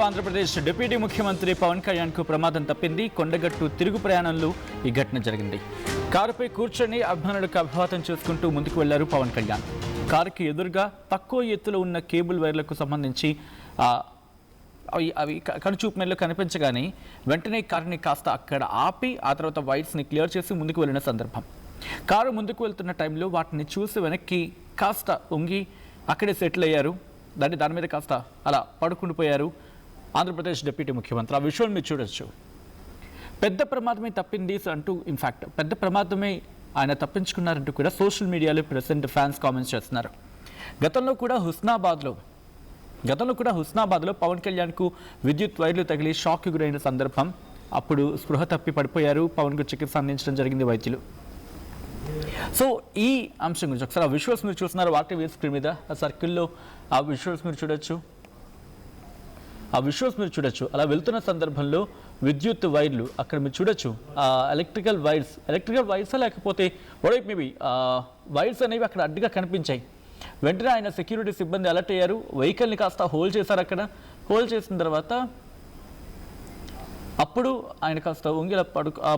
Andhra Pradesh deputy ముఖ్యమంత్రి పవన్ కళ్యాణ్కు ప్రమాదం తప్పింది. కొండగట్టు తిరుగు ప్రయాణంలో ఈ ఘటన జరిగింది. కారుపై కూర్చొని అభిమానులకు అభివాదం చేసుకుంటూ ముందుకు వెళ్లారు పవన్ కళ్యాణ్. కారుకి ఎదురుగా తక్కువ ఎత్తులో ఉన్న కేబుల్ వైర్లకు సంబంధించి అవి కనుచూపు మేరలో కనిపించగానే వెంటనే కారుని కాస్త అక్కడ ఆపి ఆ తర్వాత వైర్స్ని క్లియర్ చేసి ముందుకు వెళ్ళిన సందర్భం. కారు ముందుకు వెళ్తున్న టైంలో వాటిని చూసి వెనక్కి కాస్త వంగి అక్కడే సెటిల్ అయ్యారు. దాని మీద కాస్త అలా పడుకుండిపోయారు ఆంధ్రప్రదేశ్ డిప్యూటీ ముఖ్యమంత్రి. ఆ విషయం మీరు చూడొచ్చు. పెద్ద ప్రమాదమే తప్పింది అంటూ, ఇన్ఫ్యాక్ట్ పెద్ద ప్రమాదమే ఆయన తప్పించుకున్నారంటూ కూడా సోషల్ మీడియాలో ప్రెసెంట్ ఫ్యాన్స్ కామెంట్స్ చేస్తున్నారు. గతంలో కూడా హుస్నాబాద్లో పవన్ కళ్యాణ్కు విద్యుత్ వైర్లు తగిలి షాక్ గురైన సందర్భం. అప్పుడు స్పృహ తప్పి పడిపోయారు. పవన్కు చికిత్స అందించడం జరిగింది వైద్యులు. సో ఈ అంశం గురించి ఒకసారి ఆ విజువల్స్ మీరు చూస్తున్నారు వాటి స్క్రీన్ మీద. ఆ సర్కిల్లో ఆ విజువల్స్ మీరు చూడొచ్చు. అలా వెళ్తున్న సందర్భంలో విద్యుత్ వైర్లు అక్కడ మీరు చూడొచ్చు. ఎలక్ట్రికల్ వైర్స్ లేకపోతే మేబీ వైర్స్ అనేవి అక్కడ అడ్డుగా కనిపించాయి. వెంటనే ఆయన సెక్యూరిటీ సిబ్బంది అలర్ట్ అయ్యారు. వెహికల్ని కాస్త హోల్డ్ చేశారు. అక్కడ హోల్డ్ చేసిన తర్వాత అప్పుడు ఆయన కాస్త వంగిలా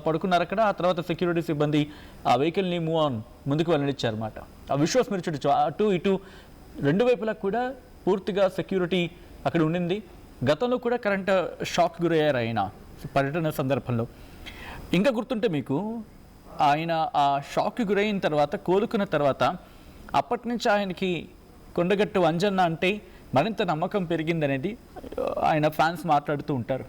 పడుకున్నారు అక్కడ. ఆ తర్వాత సెక్యూరిటీ సిబ్బంది ఆ వెహికల్ని ముందుకు వెళ్ళనిచ్చారు అన్నమాట. ఆ విజువల్స్ మీరు చూడొచ్చు. అటు ఇటు రెండు వైపులా కూడా పూర్తిగా సెక్యూరిటీ అక్కడ ఉండింది. గతంలో కూడా కరెంట్ షాక్ గురయ్యారు ఆయన పర్యటన సందర్భంలో. ఇంకా గుర్తుంటే మీకు, ఆయన ఆ షాక్ గురైన తర్వాత కోలుకున్న తర్వాత అప్పటి నుంచి ఆయనకి కొండగట్టు అంజన్న అంటే మరింత నమ్మకం పెరిగిందనేది ఆయన ఫ్యాన్స్ మాట్లాడుతూ ఉంటారు.